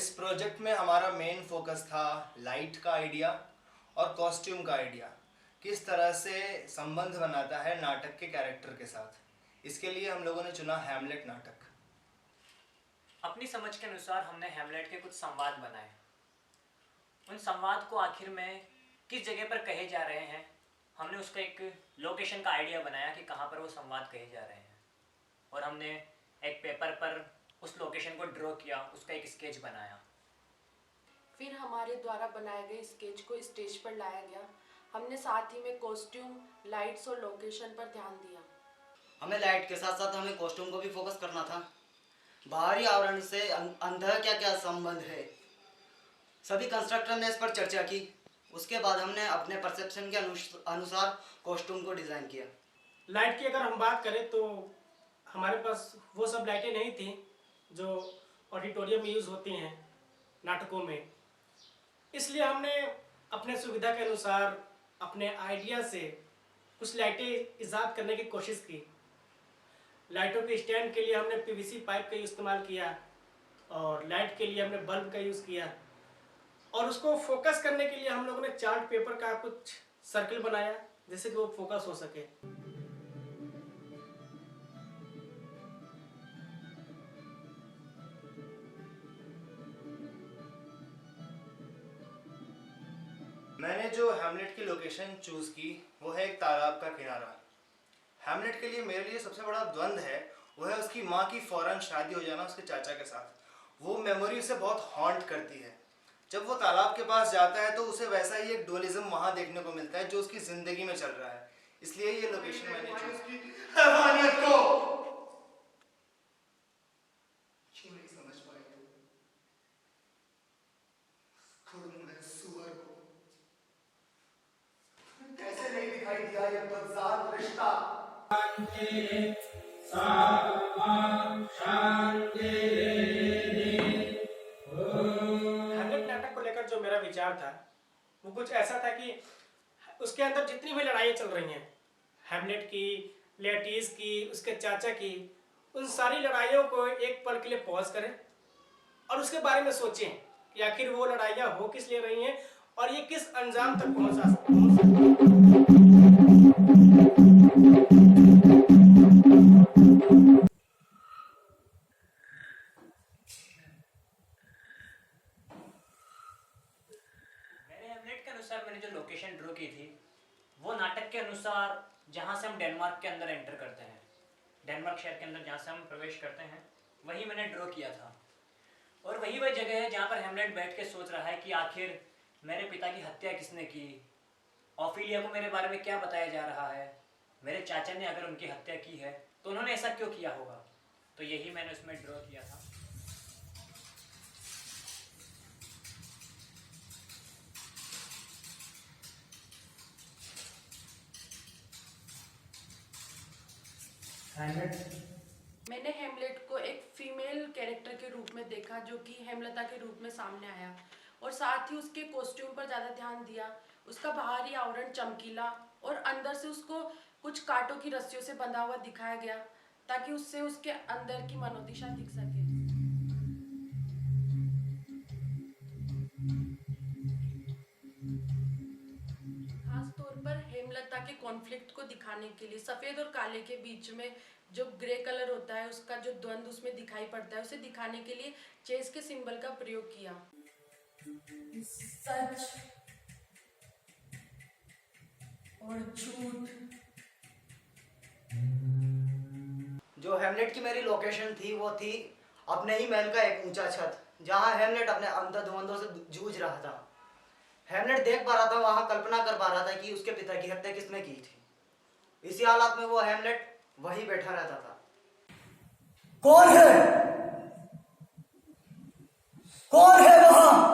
इस प्रोजेक्ट में हमारा मेन फोकस था लाइट का आइडिया और कॉस्ट्यूम का आइडिया, किस तरह से संबंध बनाता है नाटक के कैरेक्टर के साथ। इसके लिए हम लोगों ने चुना हैमलेट नाटक। अपनी समझ के अनुसार हमने हैमलेट के कुछ संवाद बनाए। उन संवाद को आखिर में किस जगह पर कहे जा रहे हैं, हमने उसका एक लोकेशन का आइडिया बनाया कि कहाँ पर वो संवाद कहे जा रहे हैं, और हमने एक पेपर पर उस लोकेशन को ड्रॉ किया, उसका एक स्केच बनाया। फिर हमारे द्वारा बनाए गए स्केच को स्टेज पर लाया गया। हमने साथ ही में कॉस्ट्यूम, लाइट्स और लोकेशन पर ध्यान दिया। हमें लाइट के साथ साथ हमें कॉस्ट्यूम को भी फोकस करना था। बाहरी आवरण से अंदर क्या क्या संबंध है, सभी कंस्ट्रक्टर ने इस पर चर्चा की। उसके बाद हमने अपने परसेप्शन के अनुसार कॉस्ट्यूम को डिज़ाइन किया। लाइट की अगर हम बात करें तो हमारे पास वो सब लाइटें नहीं थी जो ऑडिटोरियम में यूज़ होती हैं नाटकों में, इसलिए हमने अपने सुविधा के अनुसार अपने आइडिया से कुछ लाइटें इजाद करने की कोशिश की। लाइटों के स्टैंड के लिए हमने पीवीसी पाइप का इस्तेमाल किया और लाइट के लिए हमने बल्ब का यूज़ किया, और उसको फोकस करने के लिए हम लोगों ने चार्ट पेपर का कुछ सर्कल बनाया जिससे कि वो फोकस हो सके। मैंने जो हैमलेट की लोकेशन चूज की वो है एक तालाब का किनारा। हैमलेट के लिए मेरे लिए सबसे बड़ा द्वंद है वो है उसकी माँ की फौरन शादी हो जाना उसके चाचा के साथ। वो मेमोरी उसे बहुत हॉन्ट करती है। जब वो तालाब के पास जाता है तो उसे वैसा ही एक डुअलिज्म वहाँ देखने को मिलता है जो उसकी जिंदगी में चल रहा है। इसलिए ये लोकेशन मैंने चूज की। हैवानियत को क्यों नहीं समझ पाए तुम? खुद सुअर को कैसे नहीं दिखाई दिया ये बदजात रिश्ता? हैमलेट नाटक को लेकर जो मेरा विचार था वो कुछ ऐसा था कि उसके अंदर जितनी भी लड़ाइयाँ चल रही हैं, हैमलेट की, लेटीज की, उसके चाचा की, उन सारी लड़ाइयों को एक पल के लिए पॉज करें और उसके बारे में सोचें कि आखिर वो लड़ाइयाँ हो किस लिए रही हैं और ये किस अंजाम तक पहुँच सकती हैं। मैंने जो लोकेशन ड्रॉ की थी वो नाटक के अनुसार जहाँ से हम डेनमार्क के अंदर एंटर करते हैं, डेनमार्क शहर के अंदर जहाँ से हम प्रवेश करते हैं, वही मैंने ड्रॉ किया था। और वही जगह है जहाँ पर हैमलेट बैठ के सोच रहा है कि आखिर मेरे पिता की हत्या किसने की, ऑफिलिया को मेरे बारे में क्या बताया जा रहा है, मेरे चाचा ने अगर उनकी हत्या की है तो उन्होंने ऐसा क्यों किया होगा। तो यही मैंने उसमें ड्रॉ किया था। मैंने हेमलेट को एक फीमेल कैरेक्टर के रूप में देखा जो कि हेमलता के रूप में सामने आया, और साथ ही उसके कॉस्ट्यूम पर ज़्यादा ध्यान दिया। उसका बाहरी आवरण चमकीला और अंदर से उसको कुछ कांटों की रस्सियों से बंधा हुआ दिखाया गया ताकि उससे उसके अंदर की मनोदिशा दिख सके। खास तौर पर हेमलता के कॉन्फ्लिक्ट को दिखाने के लिए सफेद और काले के बीच में जो ग्रे कलर होता है उसका जो द्वंद उसमें दिखाई पड़ता है, उसे दिखाने के लिए चेस के सिंबल का प्रयोग किया। सच और झूठ। जो हेमलेट की मेरी लोकेशन थी वो थी अपने ही महल का एक ऊंचा छत, जहाँ हेमलेट अपने अंतर्द्वंद्वों से जूझ रहा था। हेमलेट देख पा रहा था, वहाँ कल्पना कर पा रहा था कि उसके पिता की हत्या किसने की थी। इसी हालात में वो हेमलेट वहीं बैठा रहता था। कौन है? कौन है वहां?